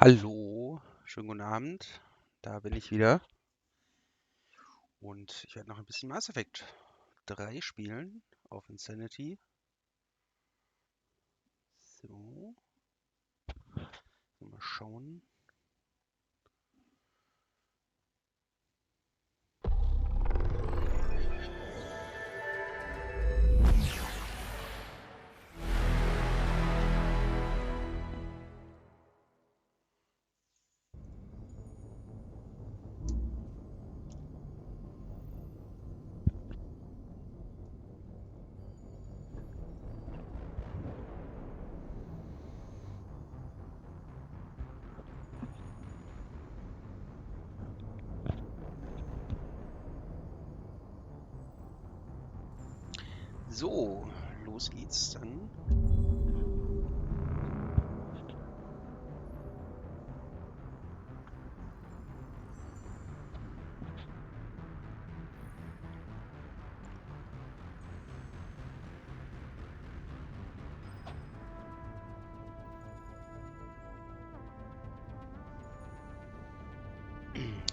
Hallo, schönen guten Abend. Da bin ich wieder. Und ich werde noch ein bisschen Mass Effect 3 spielen auf Insanity. So, mal schauen. So, los geht's dann.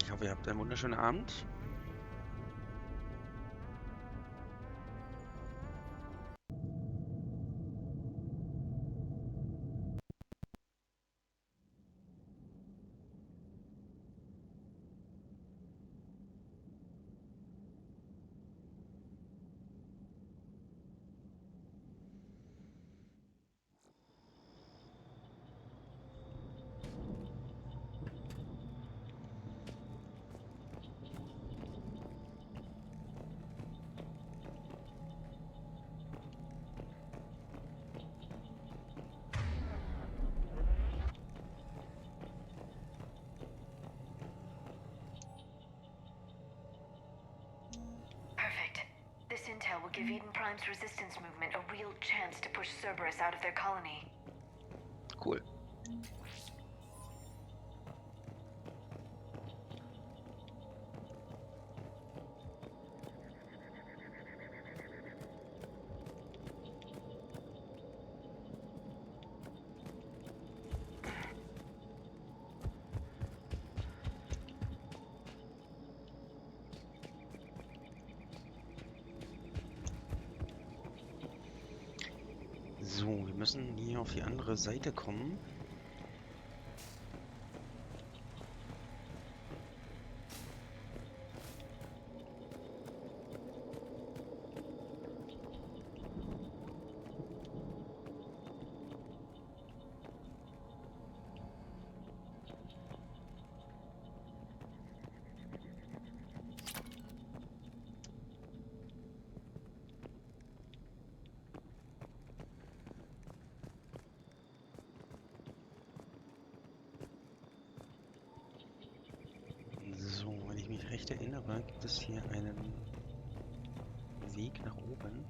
Ich hoffe, ihr habt einen wunderschönen Abend. Perfect. This intel will give Eden Prime's resistance movement a real chance to push Cerberus out of their colony. Cool. So, wir müssen hier auf die andere Seite kommen. So, wenn ich mich recht erinnere, gibt es hier einen Weg nach oben.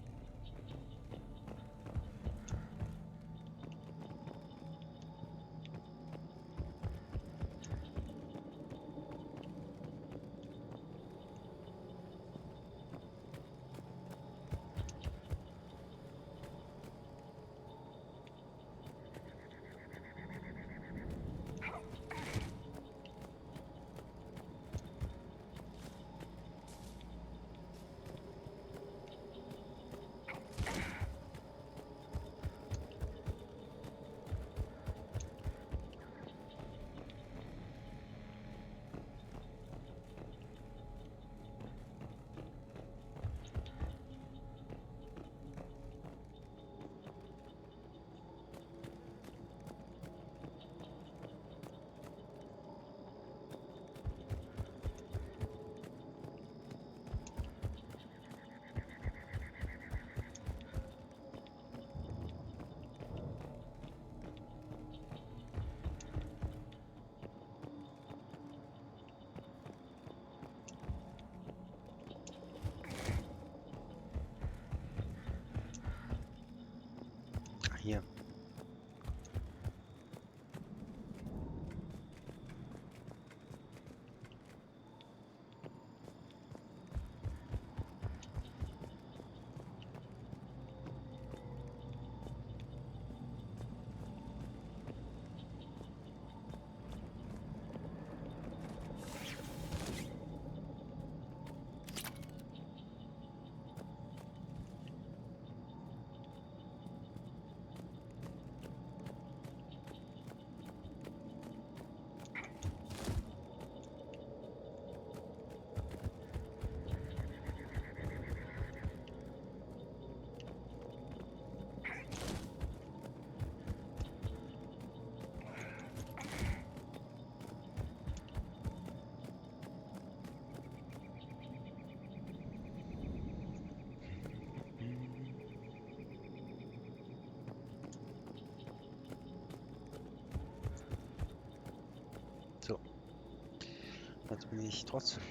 Jetzt bin ich trotzdem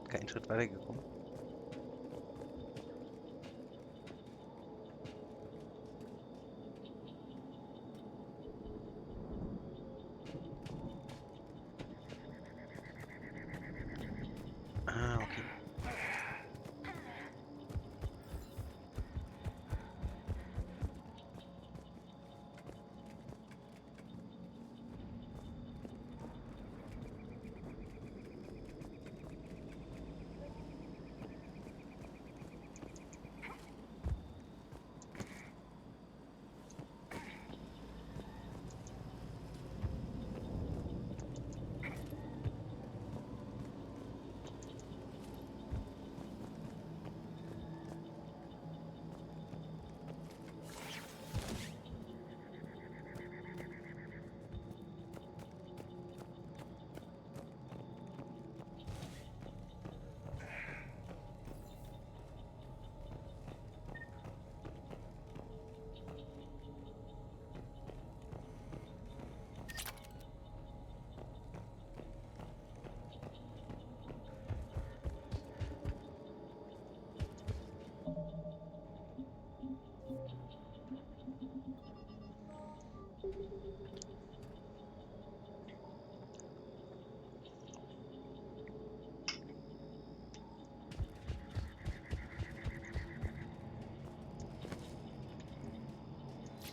keinen Schritt weiter gekommen. Ah, okay.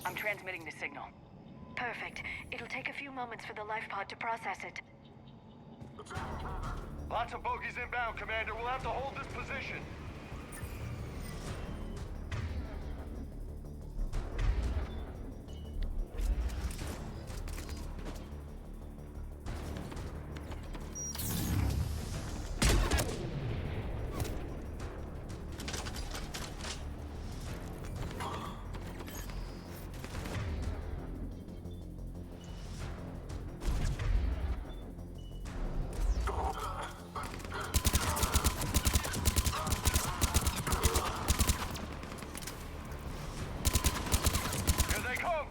I'm transmitting the signal. Perfect. It'll take a few moments for the life pod to process it. Lots of bogies inbound, Commander. We'll have to hold this position. Here they come!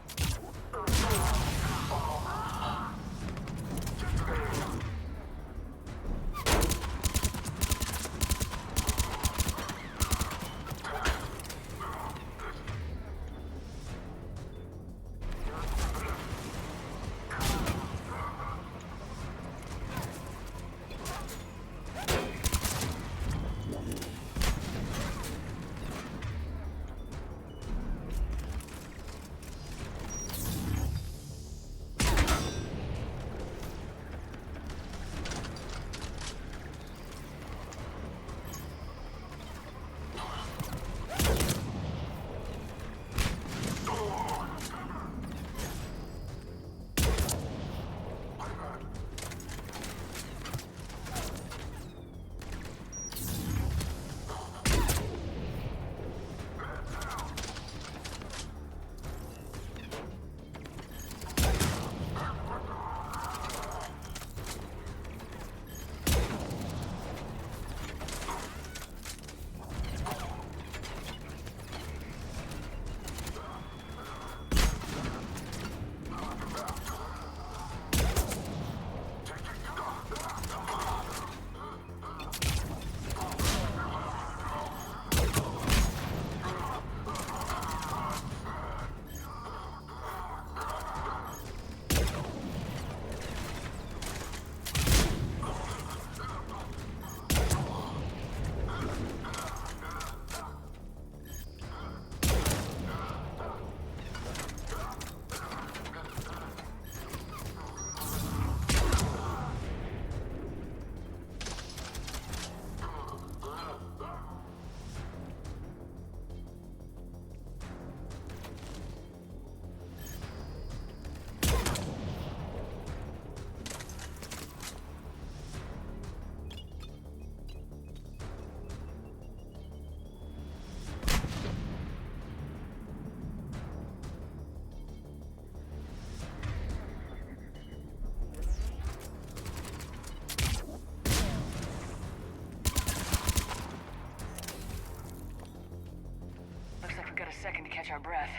Looks like we've got a second to catch our breath.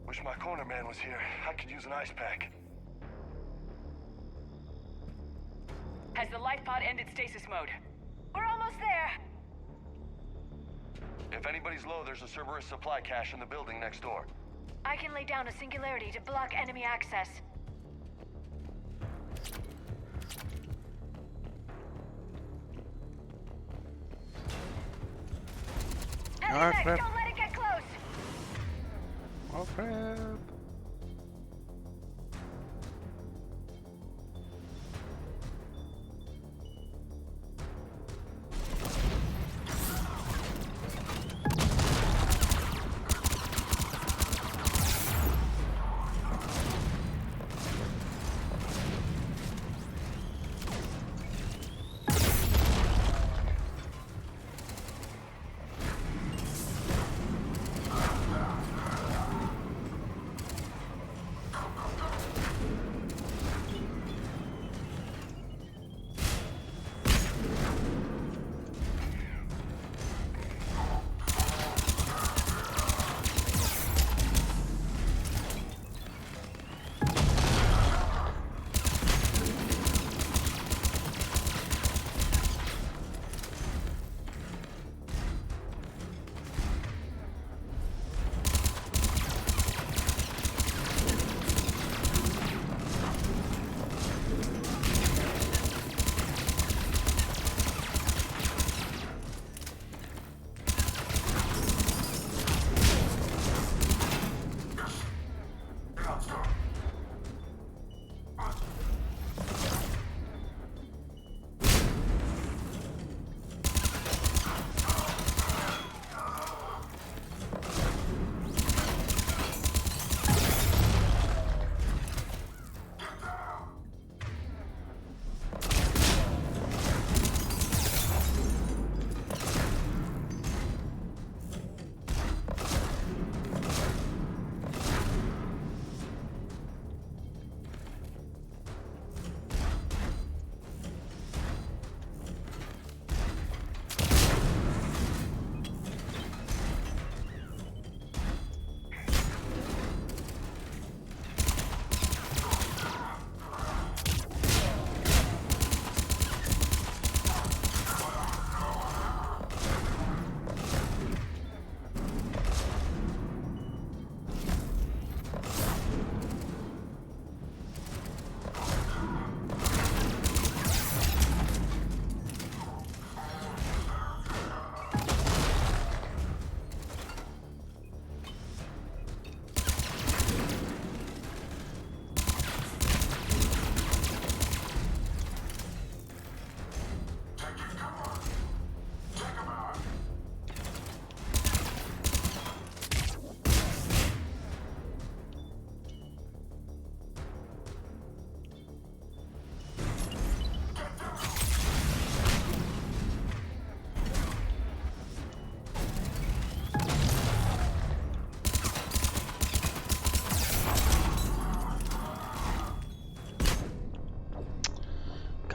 Wish my corner man was here. I could use an ice pack. Has the life pod ended stasis mode? We're almost there. If anybody's low, there's a Cerberus supply cache in the building next door. I can lay down a singularity to block enemy access. Ah, Enemy crap. don't let it get close. Oh crap!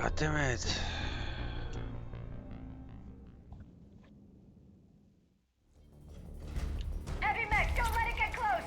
God damn it. Heavy mech, don't let it get close.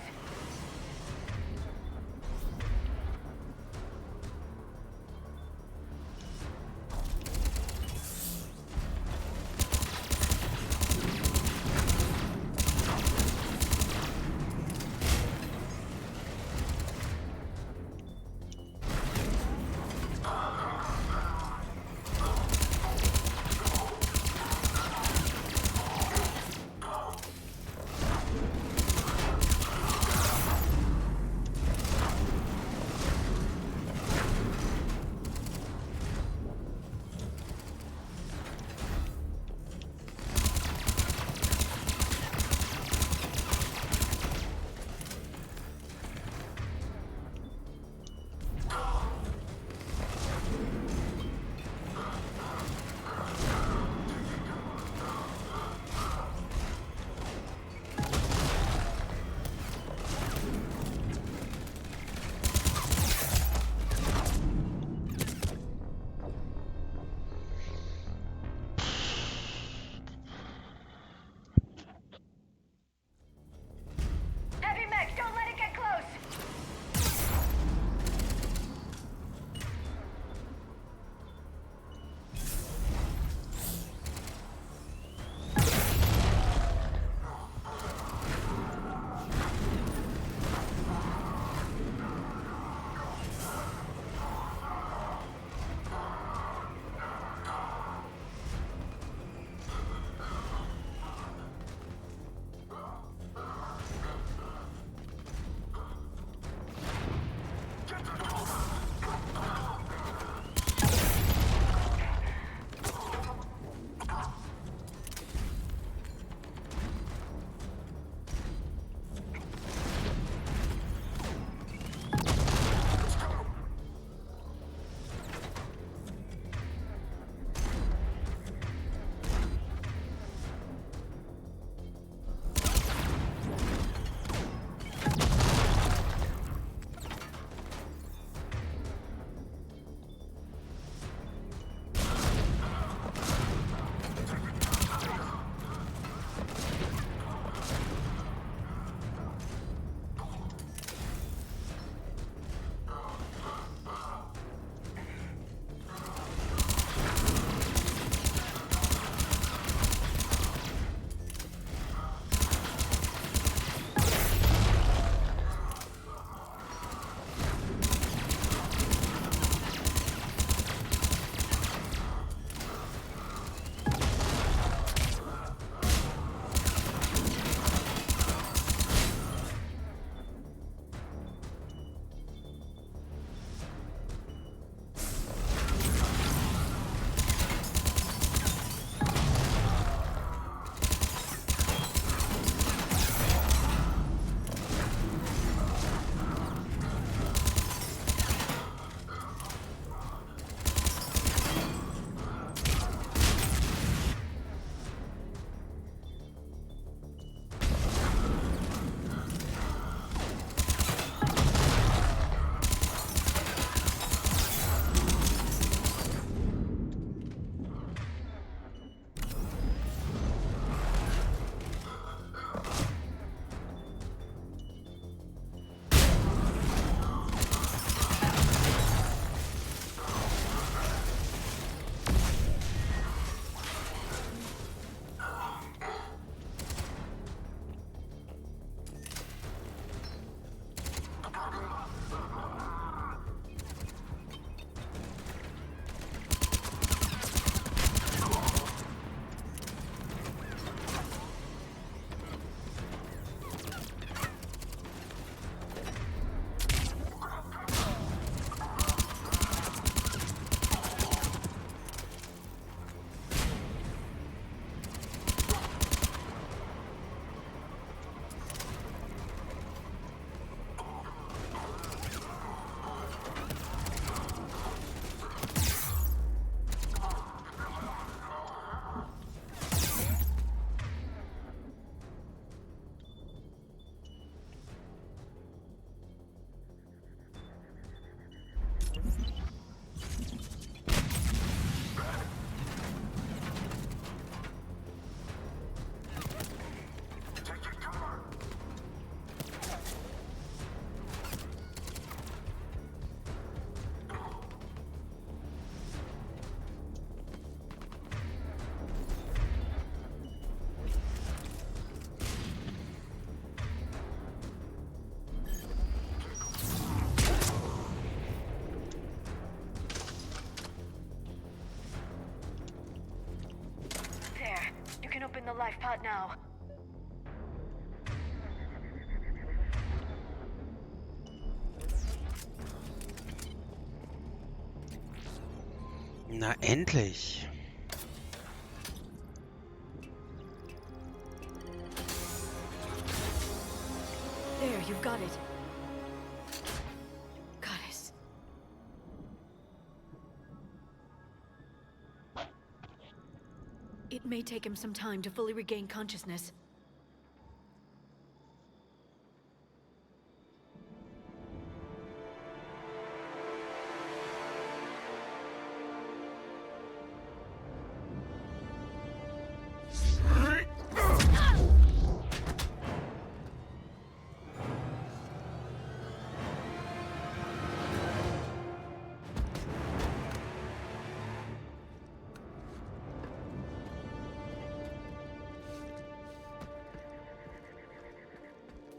open the life pod now. Na endlich. There, you've got it. Goddess. It may take him some time to fully regain consciousness.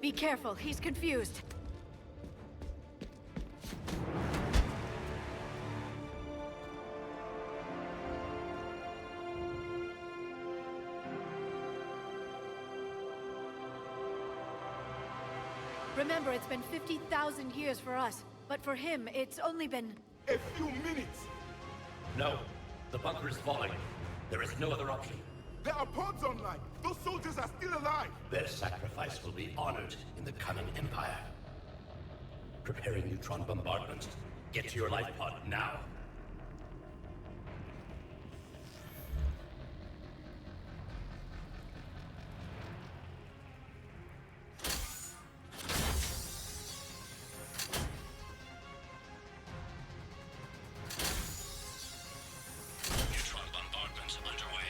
Be careful, he's confused. Remember, it's been 50,000 years for us, but for him, it's only been... A few minutes! No. The bunker is falling. There is no other option. There are pods online! Those soldiers are still alive! Their sacrifice will be honored in the coming Empire. Preparing neutron bombardment. Get to your life pod now. Neutron bombardment underway.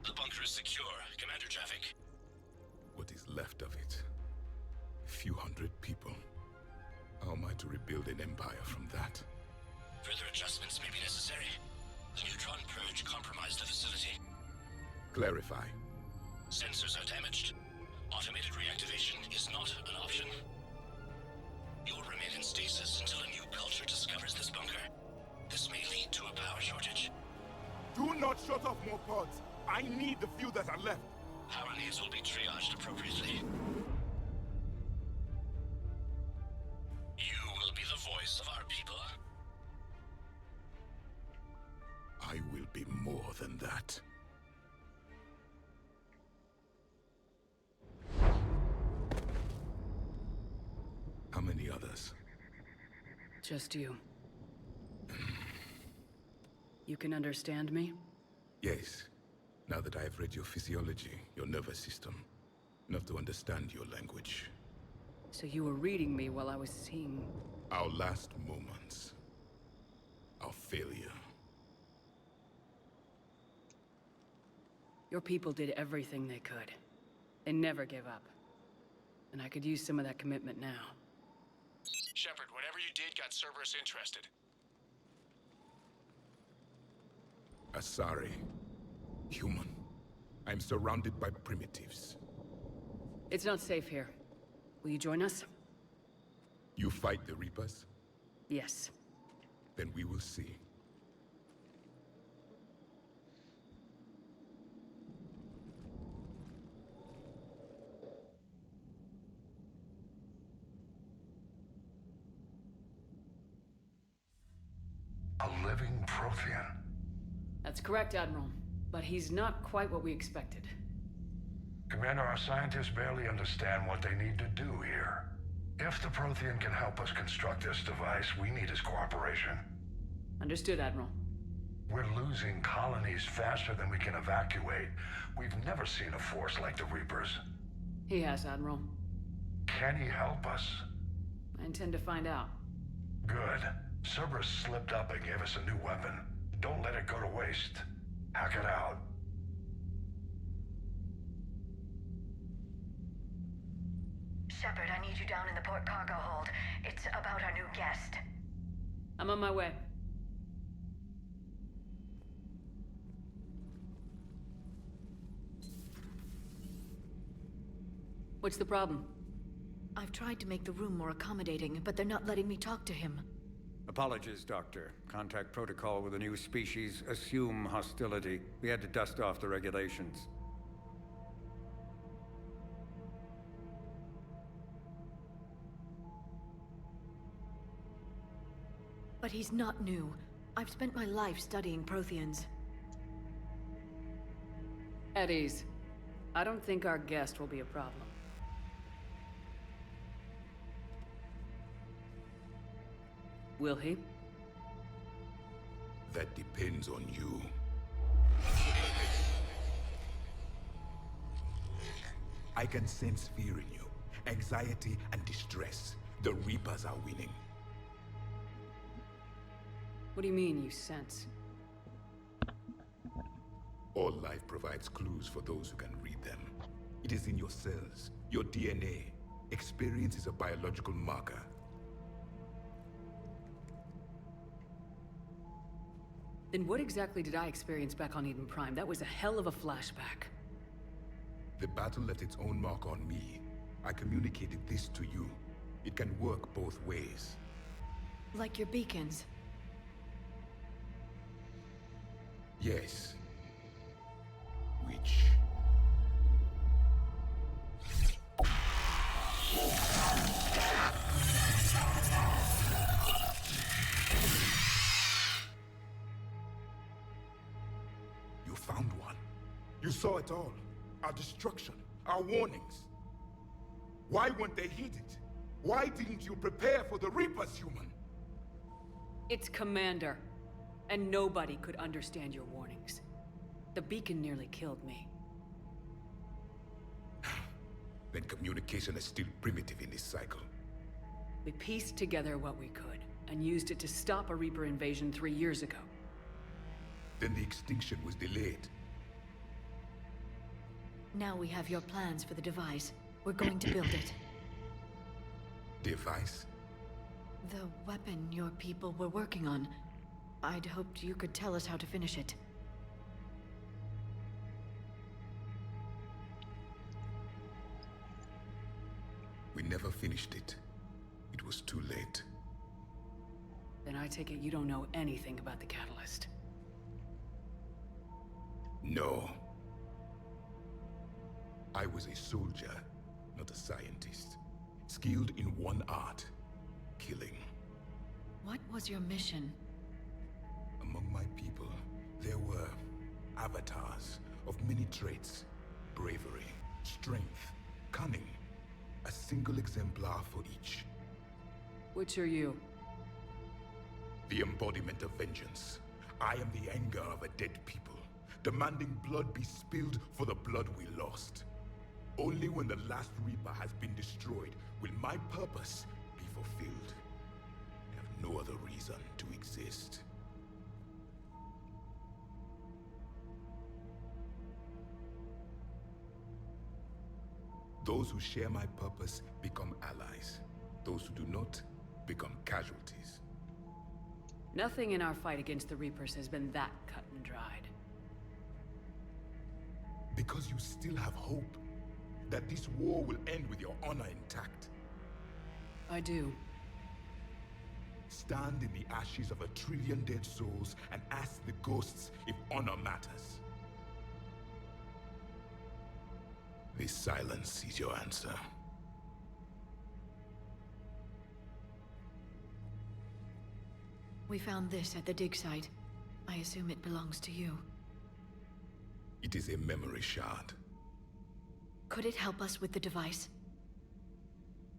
The bunker is secure, Commander Javik. What is left of it? A few hundred people. How am I to rebuild an empire from that? Further adjustments may be necessary. The neutron purge compromised the facility. Clarify. Sensors are damaged. Automated reactivation is not an option. You'll remain in stasis until a new culture discovers this bunker. This may lead to a power shortage. Do not shut off more pods! I need the few that are left! Power needs will be triaged appropriately. You will be the voice of our people. I will be more than that. How many others? Just you. You can understand me? Yes. Now that I have read your physiology, your nervous system, enough to understand your language. So you were reading me while I was seeing... Our last moments. Our failure. Your people did everything they could. They never gave up. And I could use some of that commitment now. Shepard, whatever you did got Cerberus interested. Asari. Human. I'm surrounded by primitives. It's not safe here. Will you join us? You fight the Reapers? Yes. Then we will see. A living Prothean. That's correct, Admiral. But he's not quite what we expected. Commander, our scientists barely understand what they need to do here. If the Prothean can help us construct this device, we need his cooperation. Understood, Admiral. We're losing colonies faster than we can evacuate. We've never seen a force like the Reapers. He has, Admiral. Can he help us? I intend to find out. Good. Cerberus slipped up and gave us a new weapon. Don't let it go to waste. Hack it out. Shepard, I need you down in the port cargo hold. It's about our new guest. I'm on my way. What's the problem? I've tried to make the room more accommodating, but they're not letting me talk to him. Apologies, Doctor. Contact protocol with a new species. Assume hostility. We had to dust off the regulations. But he's not new. I've spent my life studying Protheans. At ease. I don't think our guest will be a problem. Will he? That depends on you. I can sense fear in you, anxiety and distress. The Reapers are winning. What do you mean, you sense? All life provides clues for those who can read them. It is in your cells, your DNA. Experience is a biological marker. Then what exactly did I experience back on Eden Prime? That was a hell of a flashback. The battle left its own mark on me. I communicated this to you. It can work both ways. Like your beacons. Yes. Which... You found one. You saw it all. Our destruction, our warnings. Why weren't they heeded? Why didn't you prepare for the Reapers, human? It's Commander. And nobody could understand your warnings. The beacon nearly killed me. Then communication is still primitive in this cycle. We pieced together what we could, and used it to stop a Reaper invasion 3 years ago. Then the extinction was delayed. Now we have your plans for the device. We're going to build it. Device? The weapon your people were working on. I'd hoped you could tell us how to finish it. We never finished it. It was too late. Then I take it you don't know anything about the catalyst. No. I was a soldier, not a scientist. Skilled in one art, killing. What was your mission? Among my people, there were avatars of many traits. Bravery, strength, cunning. A single exemplar for each. Which are you? The embodiment of vengeance. I am the anger of a dead people, demanding blood be spilled for the blood we lost. Only when the last Reaper has been destroyed will my purpose be fulfilled. I have no other reason to exist. Those who share my purpose become allies. Those who do not become casualties. Nothing in our fight against the Reapers has been that cut and dried. Because you still have hope that this war will end with your honor intact. I do. Stand in the ashes of 1 trillion dead souls and ask the ghosts if honor matters. This silence is your answer. We found this at the dig site. I assume it belongs to you. It is a memory shard. Could it help us with the device?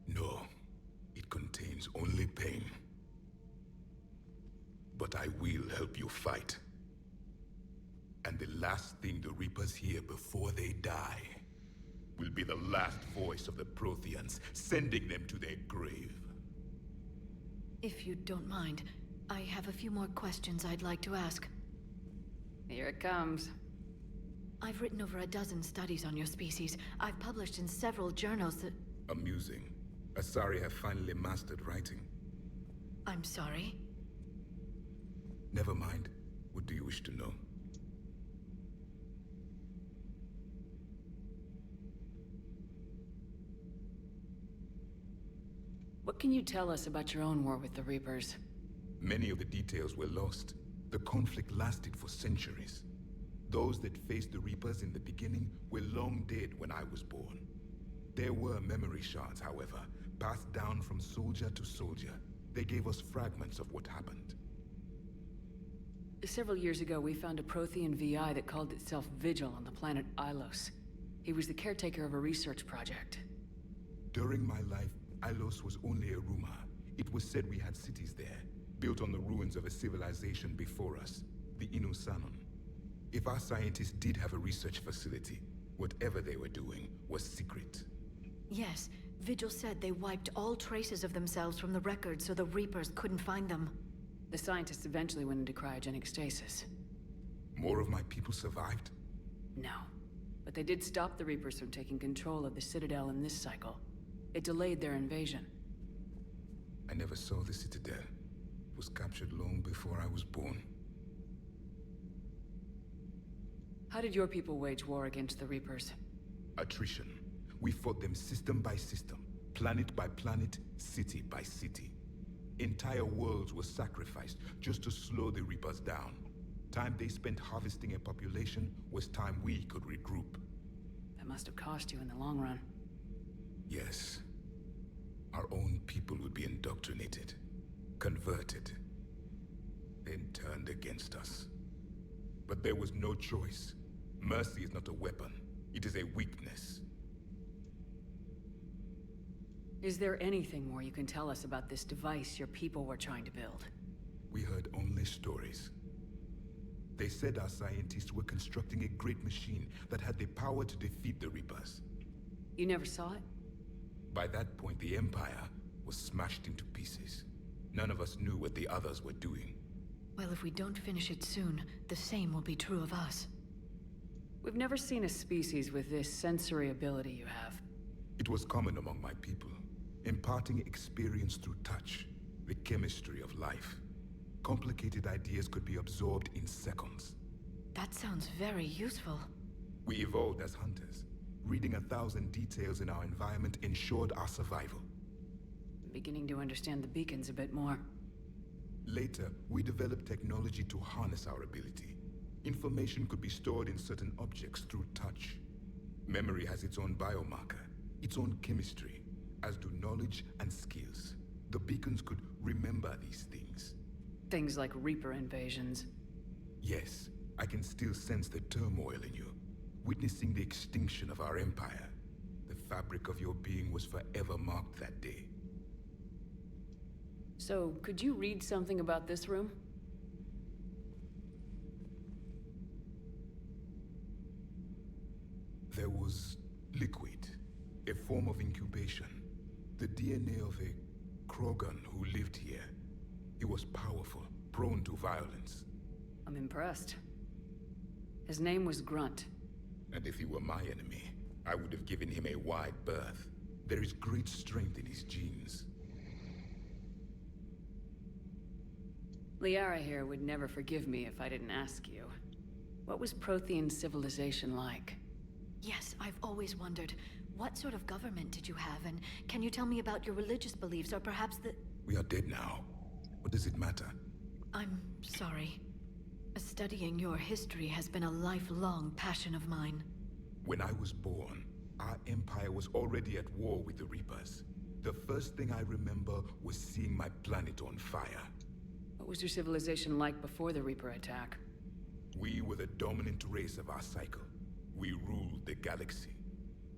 No, it contains only pain. But I will help you fight. And the last thing the Reapers hear before they die will be the last voice of the Protheans, sending them to their grave. If you don't mind, I have a few more questions I'd like to ask. Here it comes. I've written over a dozen studies on your species. I've published in several journals that... Amusing. Asari have finally mastered writing. I'm sorry? Never mind. What do you wish to know? What can you tell us about your own war with the Reapers? Many of the details were lost. The conflict lasted for centuries. Those that faced the Reapers in the beginning were long dead when I was born. There were memory shards, however, passed down from soldier to soldier. They gave us fragments of what happened. Several years ago, we found a Prothean VI that called itself Vigil on the planet Ilos. He was the caretaker of a research project. During my life, Ilos was only a rumor. It was said we had cities there, built on the ruins of a civilization before us, the Inusanon. If our scientists did have a research facility, whatever they were doing was secret. Yes, Vigil said they wiped all traces of themselves from the records so the Reapers couldn't find them. The scientists eventually went into cryogenic stasis. More of my people survived? No. But they did stop the Reapers from taking control of the Citadel in this cycle. It delayed their invasion. I never saw the Citadel. It was captured long before I was born. How did your people wage war against the Reapers? Attrition. We fought them system by system, planet by planet, city by city. Entire worlds were sacrificed just to slow the Reapers down. Time they spent harvesting a population was time we could regroup. That must have cost you in the long run. Yes. Our own people would be indoctrinated, converted, then turned against us. But there was no choice. Mercy is not a weapon. It is a weakness. Is there anything more you can tell us about this device your people were trying to build? We heard only stories. They said our scientists were constructing a great machine that had the power to defeat the Reapers. You never saw it? By that point, the Empire was smashed into pieces. None of us knew what the others were doing. Well, if we don't finish it soon, the same will be true of us. We've never seen a species with this sensory ability you have. It was common among my people, imparting experience through touch, the chemistry of life. Complicated ideas could be absorbed in seconds. That sounds very useful. We evolved as hunters. Reading 1,000 details in our environment ensured our survival. I'm beginning to understand the beacons a bit more. Later, we developed technology to harness our ability. Information could be stored in certain objects through touch. Memory has its own biomarker, its own chemistry, as do knowledge and skills. The beacons could remember these things. Things like Reaper invasions. Yes, I can still sense the turmoil in you, witnessing the extinction of our empire. The fabric of your being was forever marked that day. So, could you read something about this room? There was liquid, a form of incubation. The DNA of a Krogan who lived here. He was powerful, prone to violence. I'm impressed. His name was Grunt. And if he were my enemy, I would have given him a wide berth. There is great strength in his genes. Liara here would never forgive me if I didn't ask you. What was Prothean civilization like? Yes, I've always wondered, what sort of government did you have, and can you tell me about your religious beliefs, or perhaps the... We are dead now. What does it matter? I'm sorry. Studying your history has been a lifelong passion of mine. When I was born, our empire was already at war with the Reapers. The first thing I remember was seeing my planet on fire. What was your civilization like before the Reaper attack? We were the dominant race of our cycle. We ruled the galaxy.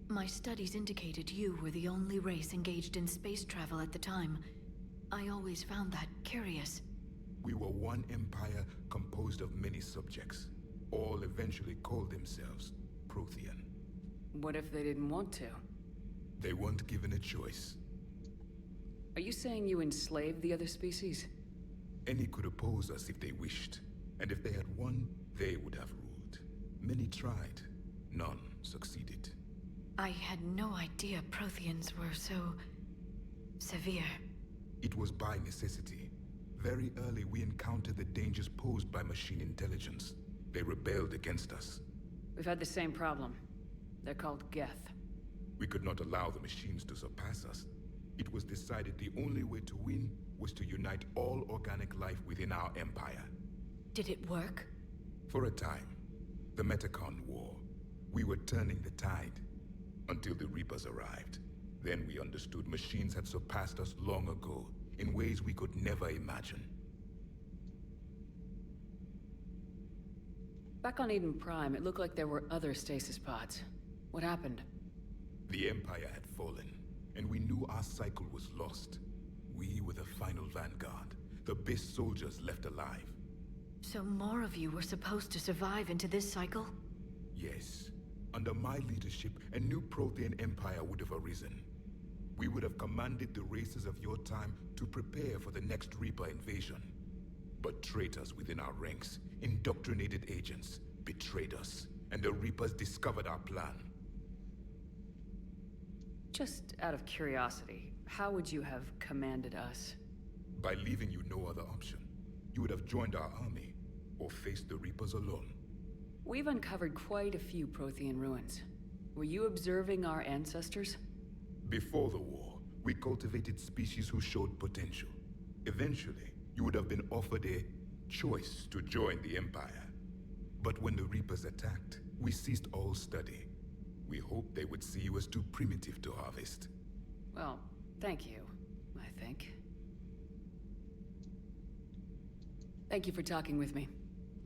My studies indicated you were the only race engaged in space travel at the time. I always found that curious. We were one empire composed of many subjects. All eventually called themselves Prothean. What if they didn't want to? They weren't given a choice. Are you saying you enslaved the other species? Any could oppose us if they wished. And if they had won, they would have ruled. Many tried. None succeeded. I had no idea Protheans were so... severe. It was by necessity. Very early we encountered the dangers posed by machine intelligence. They rebelled against us. We've had the same problem. They're called Geth. We could not allow the machines to surpass us. it was decided the only way to win was to unite all organic life within our empire. Did it work? For a time, the Metacon War, we were turning the tide until the Reapers arrived. Then we understood machines had surpassed us long ago in ways we could never imagine. Back on Eden Prime, it looked like there were other stasis pods. What happened? The Empire had fallen, and we knew our cycle was lost. We were the final vanguard, the best soldiers left alive. So more of you were supposed to survive into this cycle? Yes. Under my leadership, a new Prothean empire would have arisen. We would have commanded the races of your time to prepare for the next Reaper invasion. But traitors within our ranks, indoctrinated agents, betrayed us, and the Reapers discovered our plan. Just out of curiosity, how would you have commanded us? By leaving you no other option. You would have joined our army, or faced the Reapers alone. We've uncovered quite a few Prothean ruins. Were you observing our ancestors? Before the war, we cultivated species who showed potential. Eventually, you would have been offered a choice to join the Empire. But when the Reapers attacked, we ceased all study. We hoped they would see you as too primitive to harvest. Well, thank you, I think. Thank you for talking with me.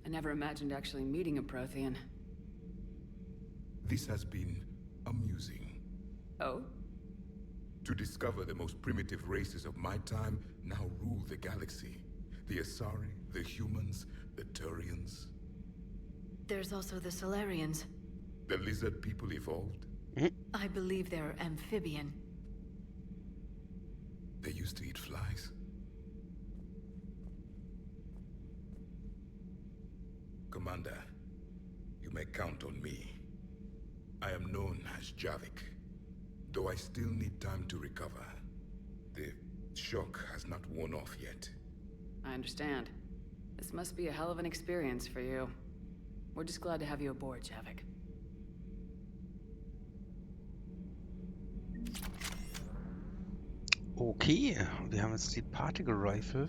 I never imagined actually meeting a Prothean. This has been amusing. Oh? To discover the most primitive races of my time now rule the galaxy. The Asari, the humans, the Turians. There's also the Solarians. The lizard people evolved. I believe they're amphibian. They used to eat flies. Commander, you may count on me. I am known as Javik, though I still need time to recover. The shock has not worn off yet. I understand. This must be a hell of an experience for you. We're just glad to have you aboard, Javik. Okay, wir haben jetzt die Particle Rifle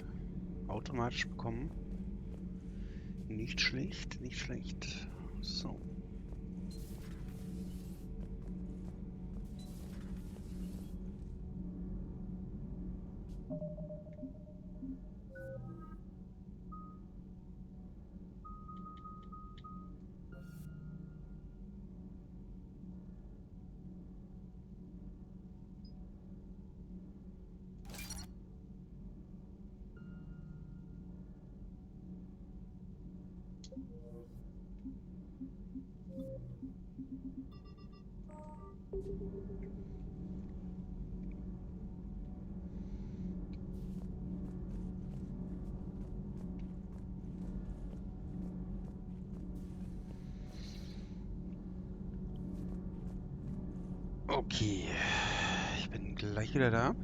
automatisch bekommen. Nicht schlecht, nicht schlecht. So. Okay, ich bin gleich wieder da.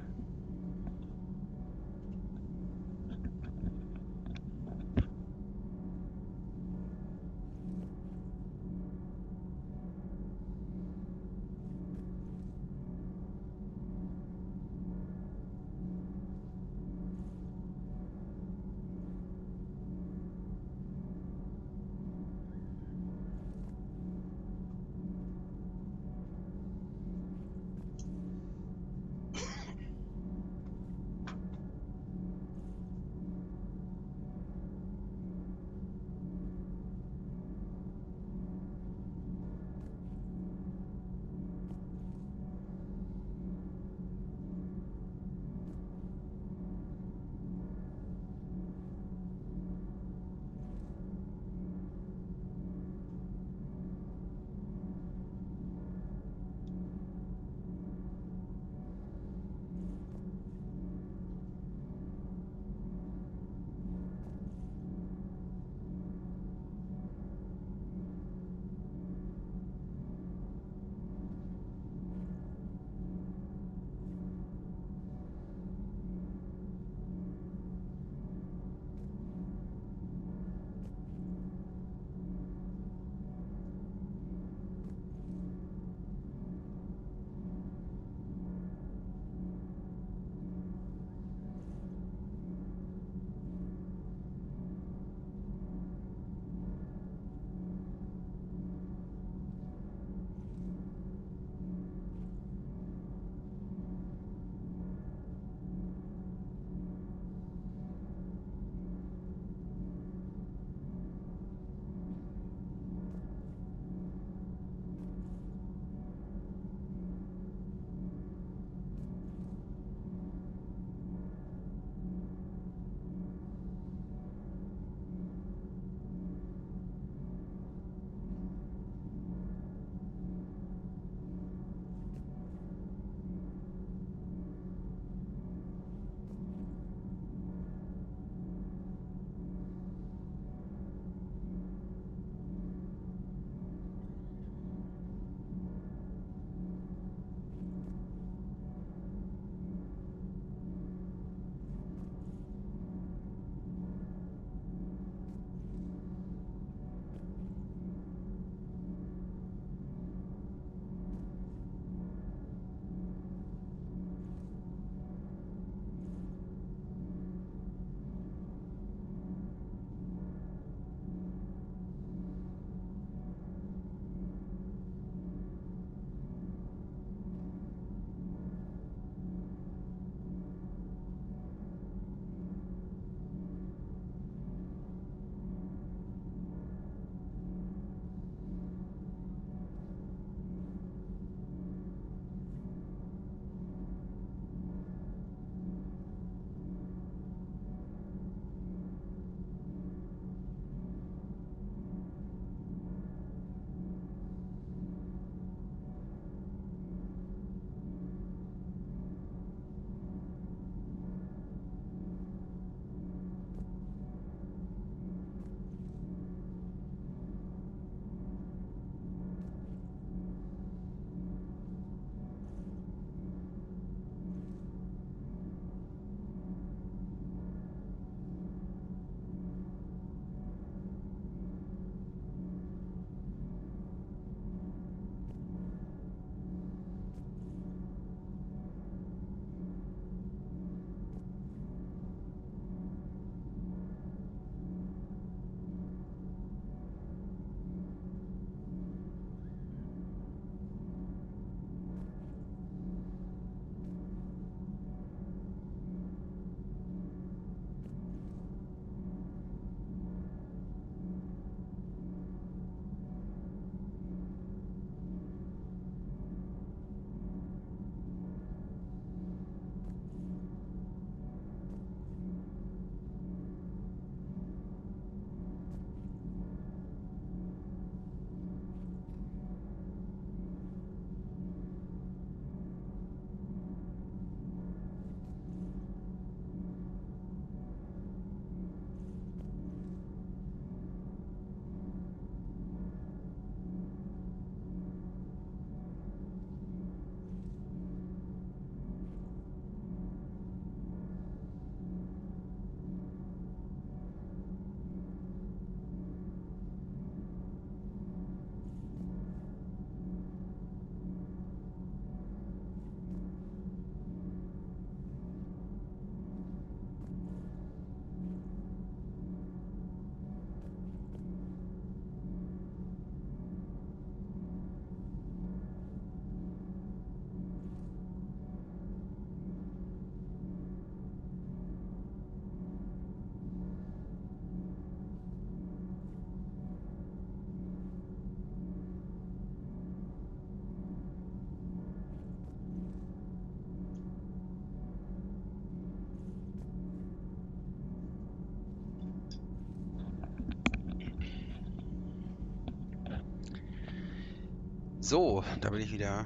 So, da bin ich wieder.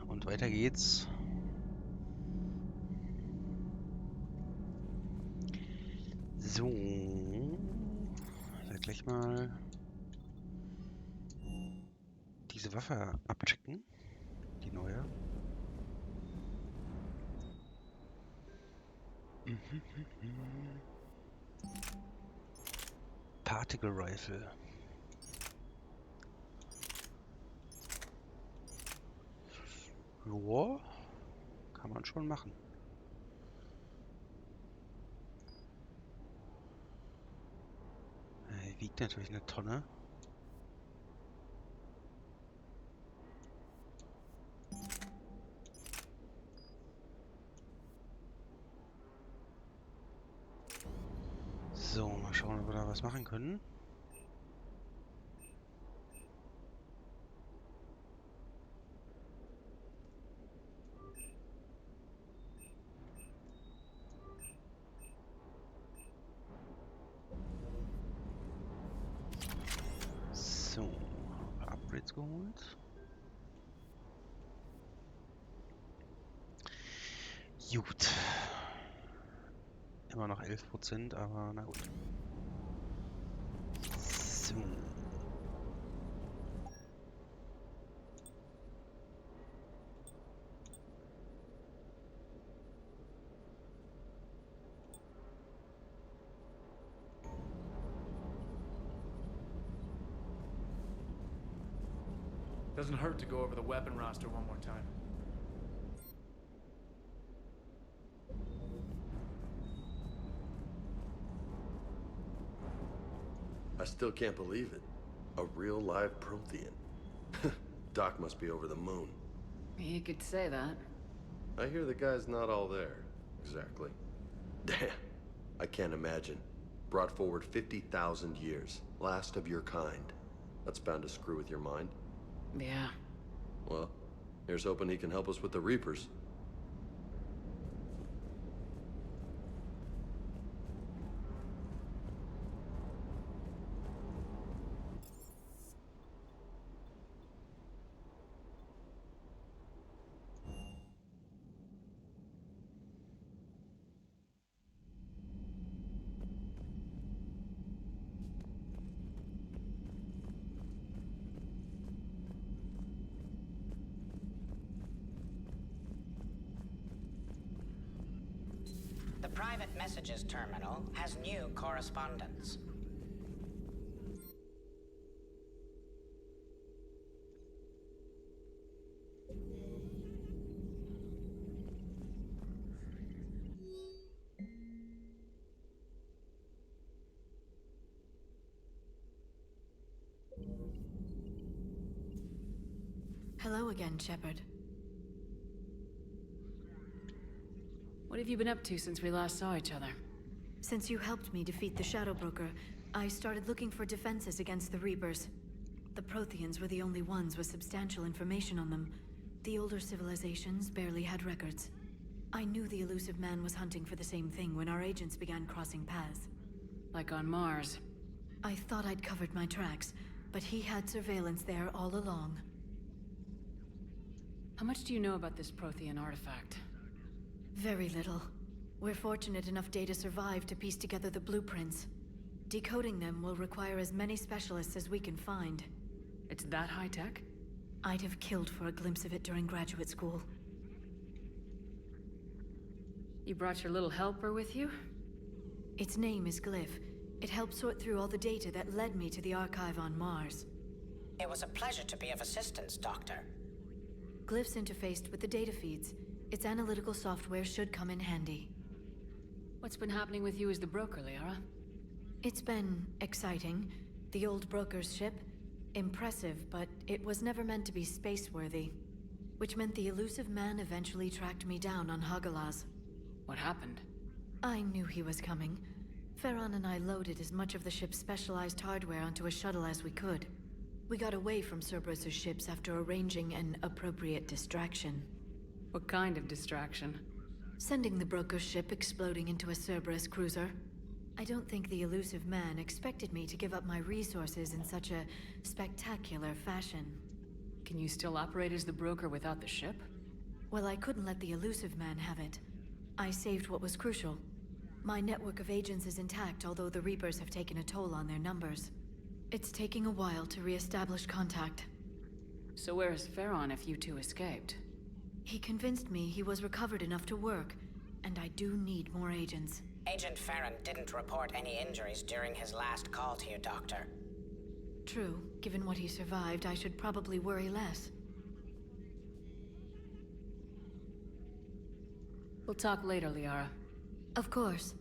Und weiter geht's. So. Ich werde gleich mal diese Waffe abchecken. Die neue. Particle Rifle. Joa, kann man schon machen. Wiegt natürlich eine Tonne. So, mal schauen, ob wir da was machen können. So, ein paar Upgrades geholt. Gut. Immer noch 11%, aber na gut. So. Doesn't hurt to go over the weapon roster one more time. I still can't believe it. A real live Prothean. Doc must be over the moon. You could say that. I hear the guy's not all there. Exactly. Damn. I can't imagine. Brought forward 50,000 years. Last of your kind. That's bound to screw with your mind. Yeah. Well, here's hoping he can help us with the Reapers. The private messages terminal has new correspondence. Hello again, Shepard. What have you been up to since we last saw each other? Since you helped me defeat the Shadow Broker, I started looking for defenses against the Reapers. The Protheans were the only ones with substantial information on them. The older civilizations barely had records. I knew the Illusive Man was hunting for the same thing when our agents began crossing paths. Like on Mars. I thought I'd covered my tracks, but he had surveillance there all along. How much do you know about this Prothean artifact? Very little. We're fortunate enough Data survived to piece together the blueprints. Decoding them will require as many specialists as we can find. It's that high-tech? I'd have killed for a glimpse of it during graduate school. You brought your little helper with you? Its name is Glyph. It helped sort through all the data that led me to the archive on Mars. It was a pleasure to be of assistance, Doctor. Glyph's interfaced with the data feeds. Its analytical software should come in handy. What's been happening with you as the broker, Liara? It's been exciting. The old broker's ship, impressive, but it was never meant to be space-worthy. Which meant the Illusive Man eventually tracked me down on Hagalaz. What happened? I knew he was coming. Farron and I loaded as much of the ship's specialized hardware onto a shuttle as we could. We got away from Cerberus's ships after arranging an appropriate distraction. What kind of distraction? Sending the broker's ship exploding into a Cerberus cruiser. I don't think the Illusive Man expected me to give up my resources in such a spectacular fashion. Can you still operate as the broker without the ship? Well, I couldn't let the Illusive Man have it. I saved what was crucial. My network of agents is intact, although the Reapers have taken a toll on their numbers. It's taking a while to re-establish contact. So where is Farron if you two escaped? He convinced me he was recovered enough to work, and I do need more agents. Agent Farron didn't report any injuries during his last call to you, Doctor. True. Given what he survived, I should probably worry less. We'll talk later, Liara. Of course.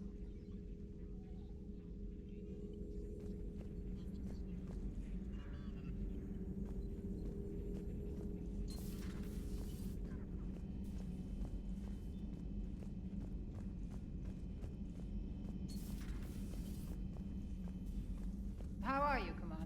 How are you, Commander?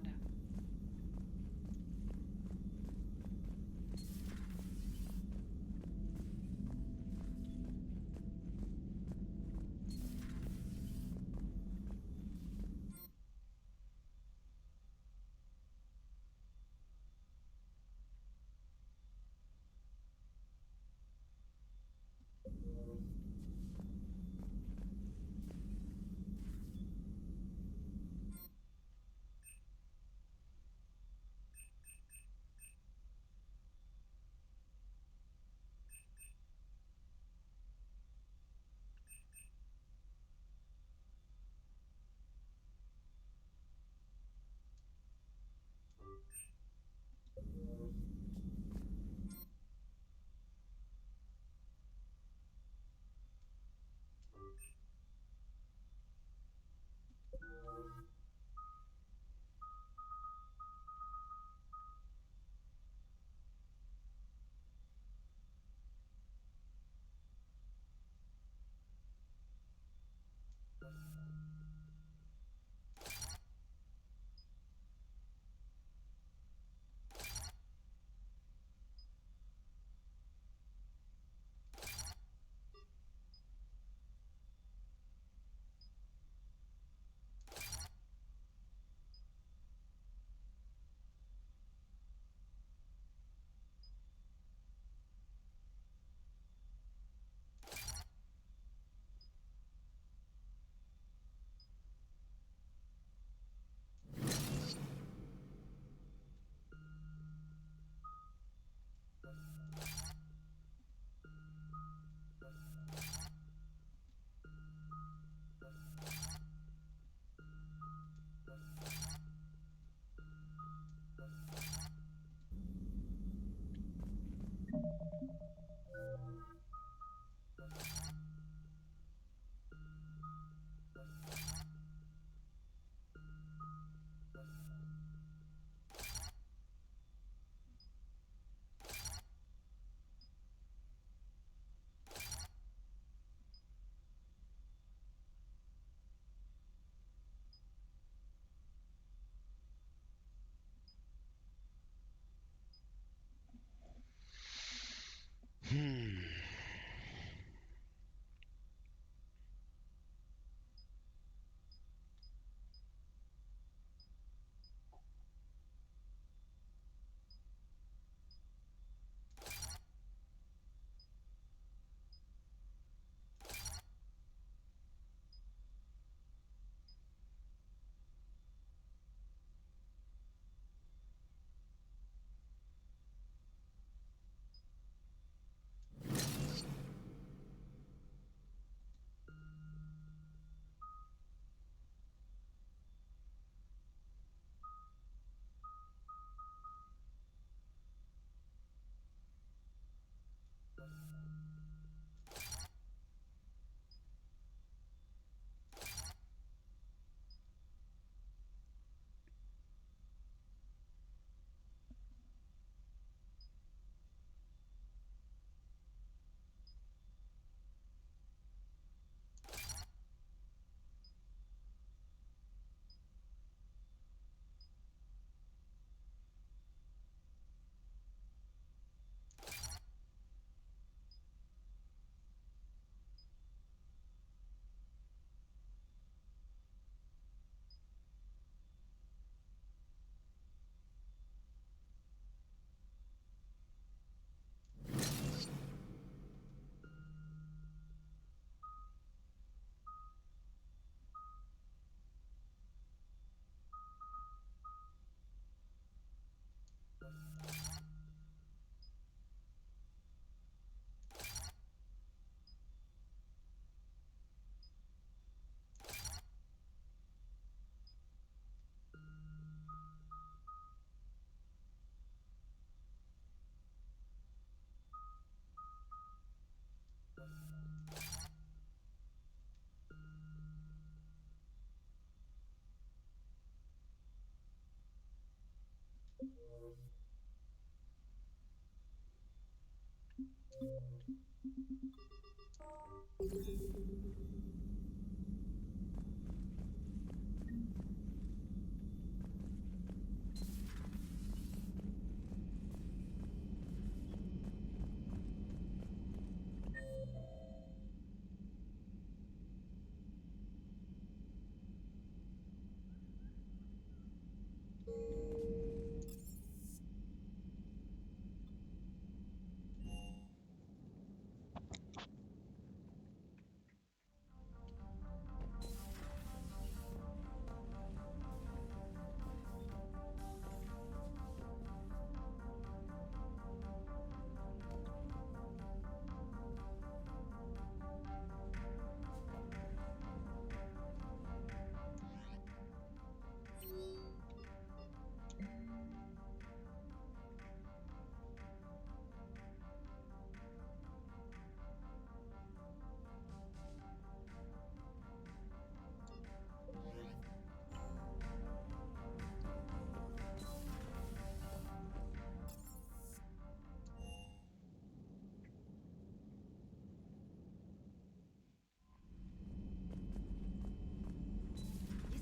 You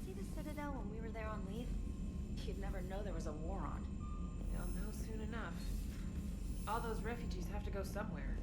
see the Citadel when we were there on leave? You'd never know there was a war on. You'll know soon enough. All those refugees have to go somewhere.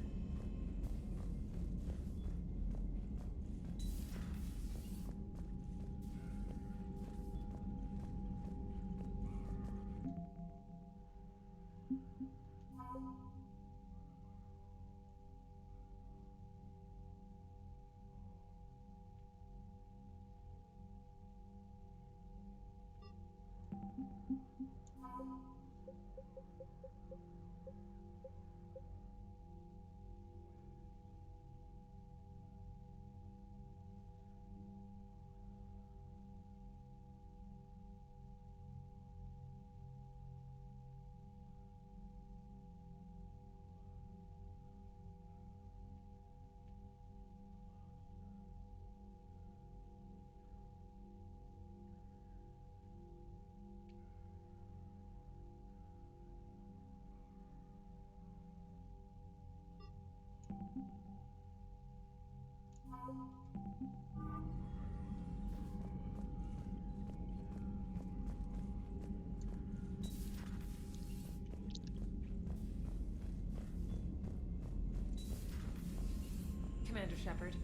Commander Shepard.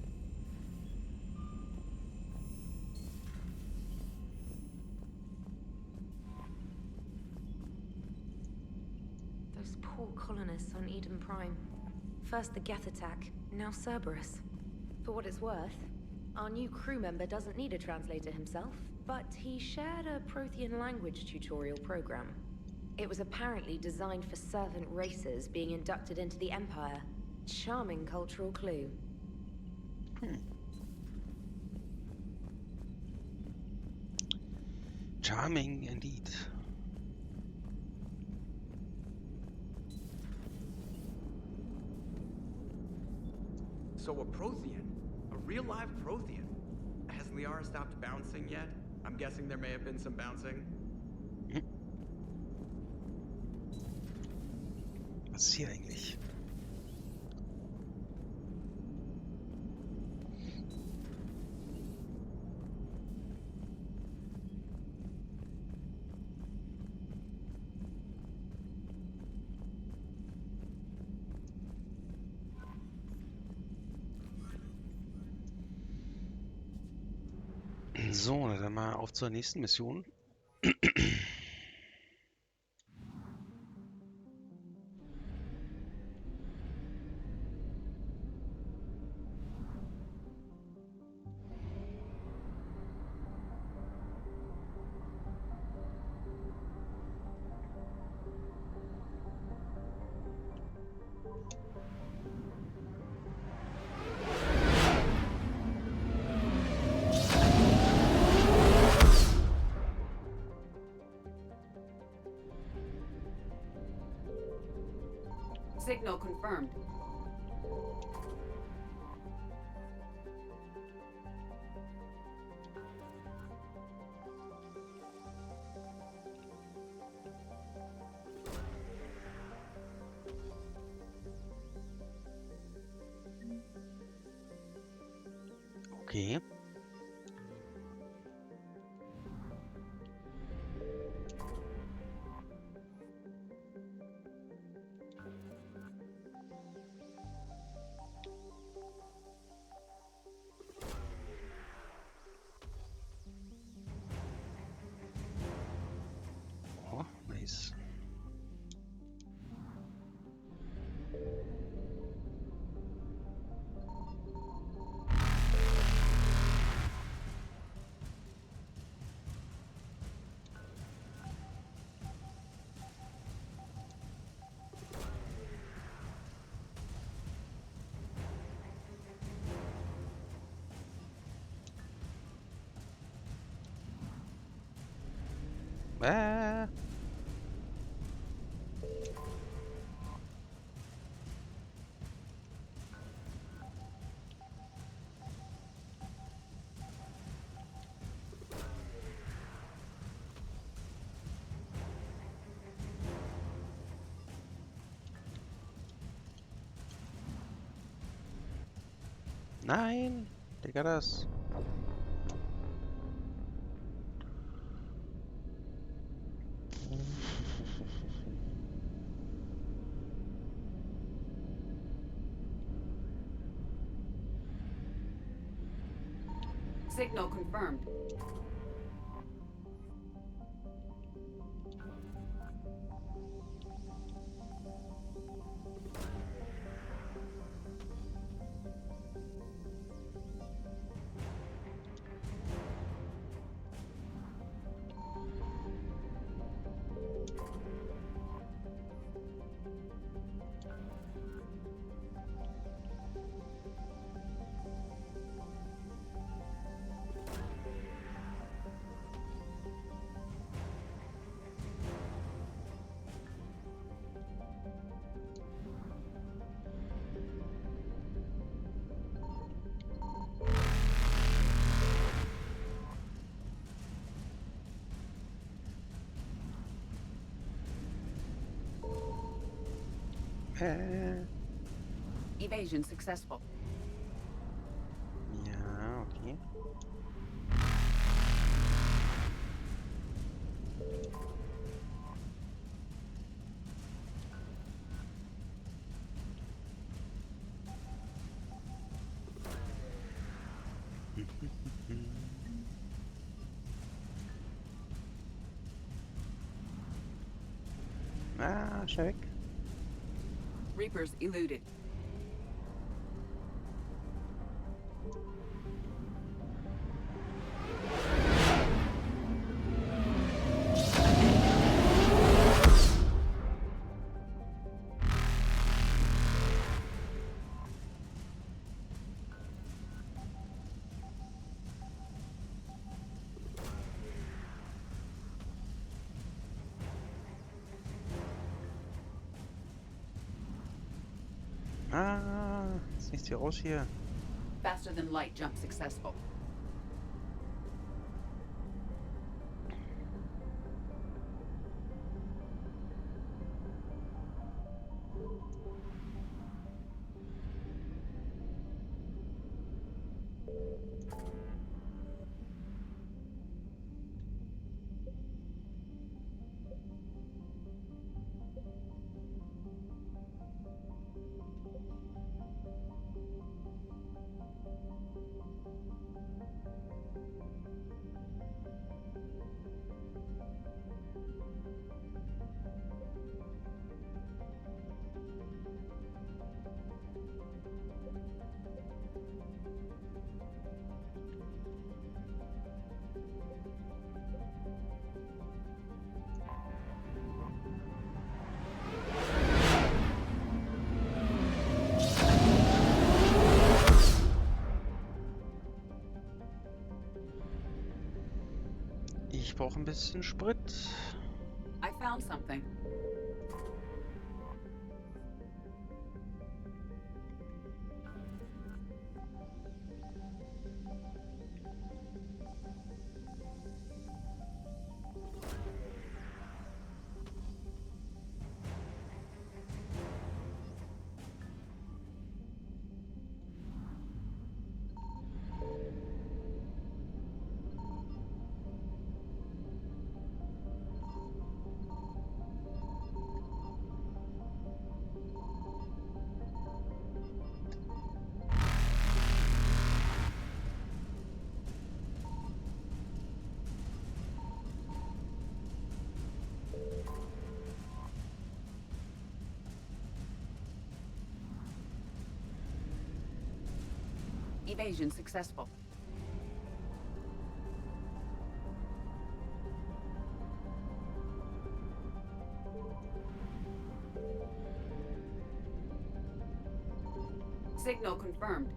Those poor colonists on Eden Prime. First the Geth attack, now Cerberus. For what it's worth, our new crew member doesn't need a translator himself, but he shared a Prothean language tutorial program. It was apparently designed for servant races being inducted into the Empire. Charming cultural clue. Charming indeed. So a Prothean? A real live Prothean? Has Liara stopped bouncing yet? I'm guessing there may have been some bouncing. Was ist hier eigentlich? So, dann mal auf zur nächsten Mission. Signal confirmed. Okay. Oh, nice. Ah. Nein, Digga, das. Signal confirmed. Evasion successful. Ja, okay. Ah, schnell weg. Reapers eluded. Ah, jetzt nichts hier raus hier. Faster than light jump successful. Ich brauche ein bisschen Sprit. I found something. Evasion successful. Signal confirmed.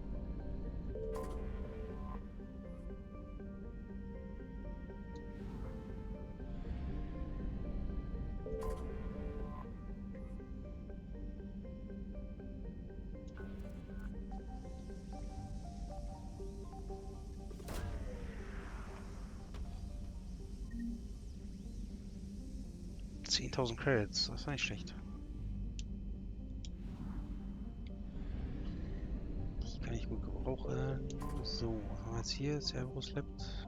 $10.000 Credits, das ist nicht schlecht. Die kann ich gut gebrauchen. So, was haben wir jetzt hier? Cerberus lebt.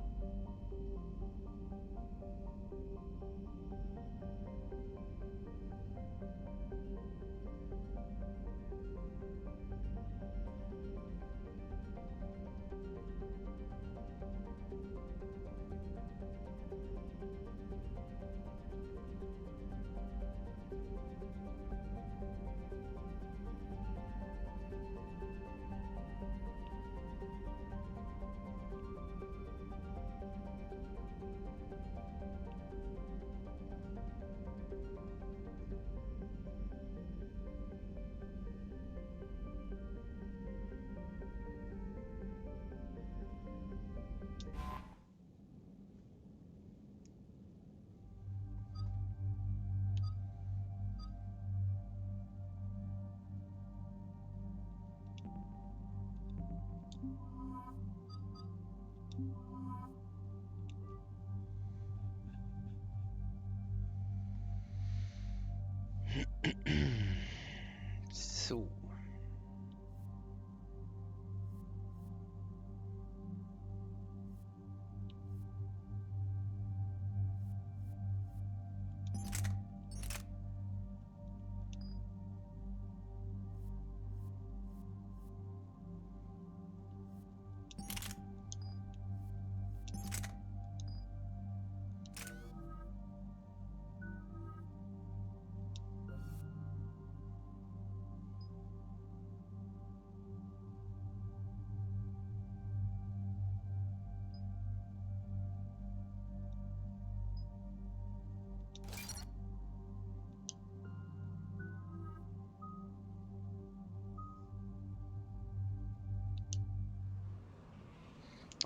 So.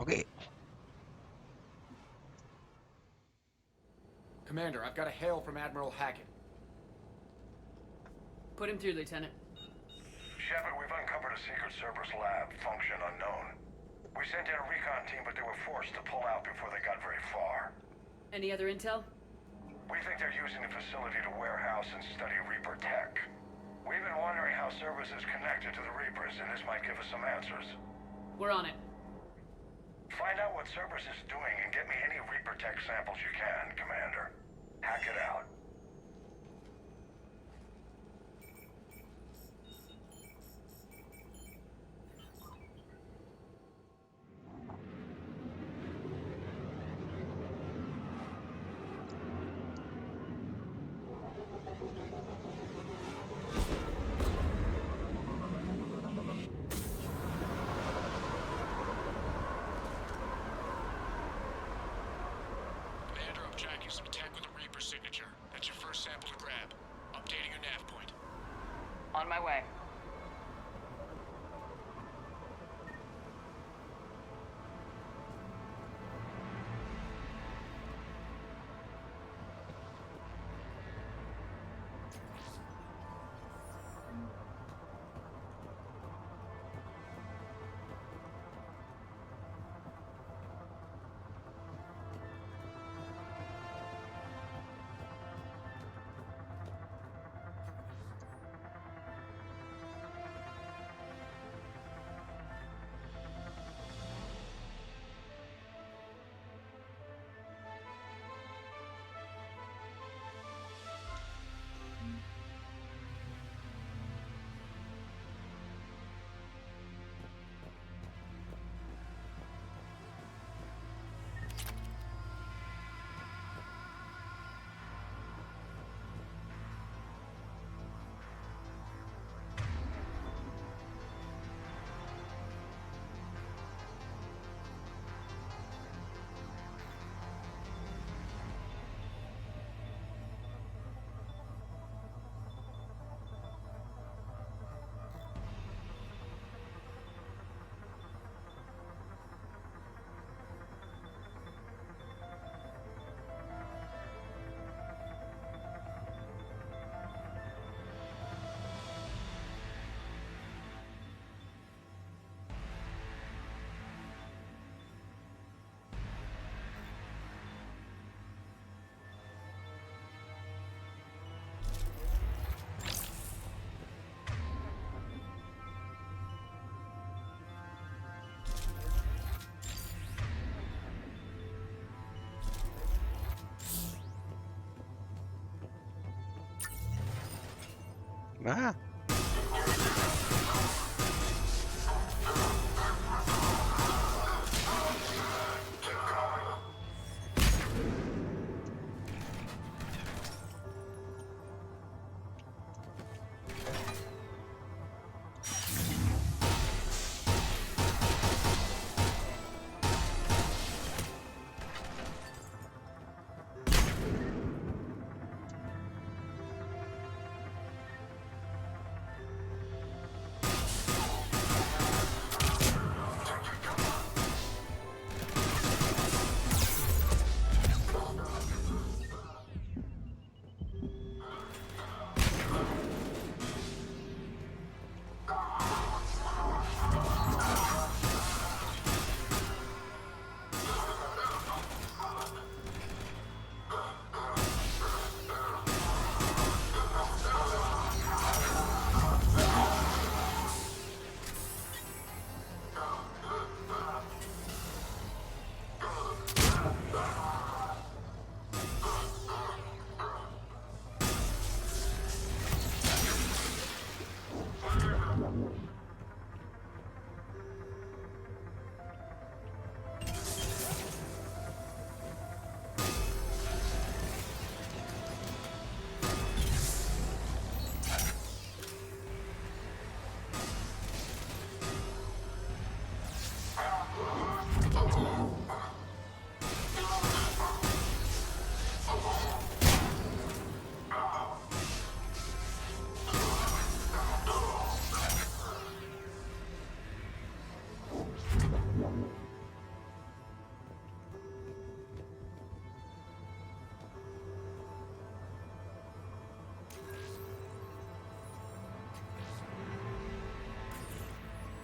Okay. Commander, I've got a hail from Admiral Hackett. Put him through, Lieutenant. Shepard, we've uncovered a secret Cerberus lab, function unknown. We sent in a recon team, but they were forced to pull out before they got very far. Any other intel? We think they're using the facility to warehouse and study Reaper tech. We've been wondering how Cerberus is connected to the Reapers, and this might give us some answers. We're on it. Find out what Cerberus is doing and get me any Reaper tech samples you can, Commander. Hack it out. Commander, I'm tracking some tech with a Reaper signature. Ah!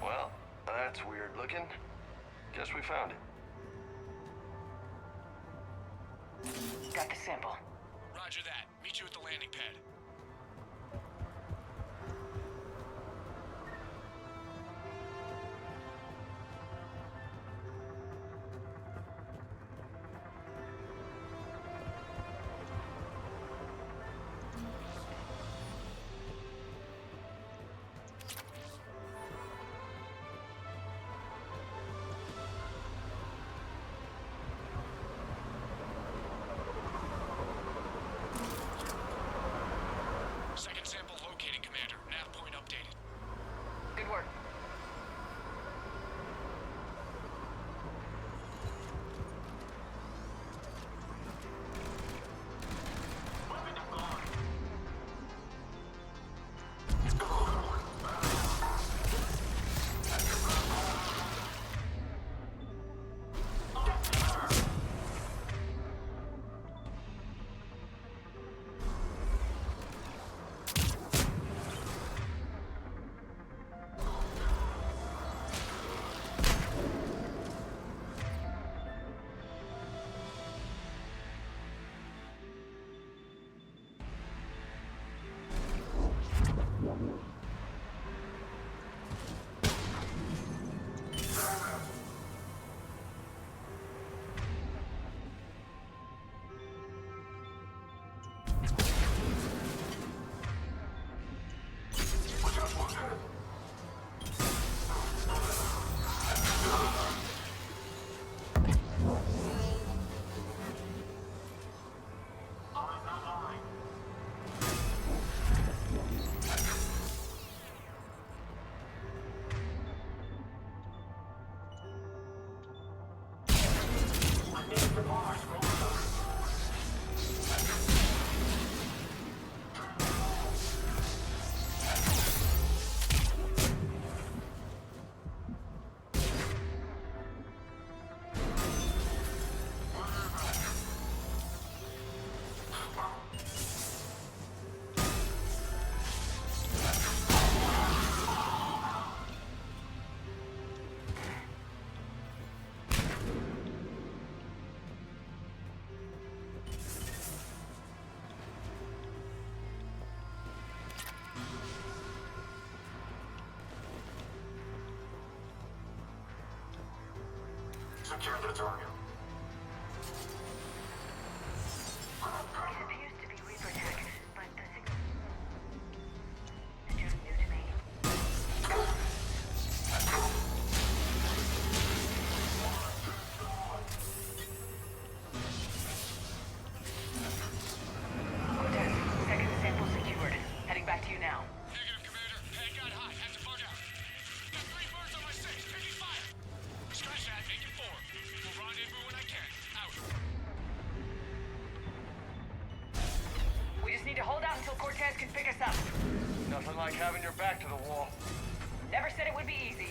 Well, that's weird looking. Guess we found it. Got the sample. Roger that. Meet you at the landing pad. Second sample located, Commander. Nav point updated. Good work. Secure the target. It appears to be Reaper tech, but the to the wall. Never said it would be easy.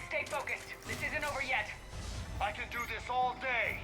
Stay focused. This isn't over yet. I can do this all day.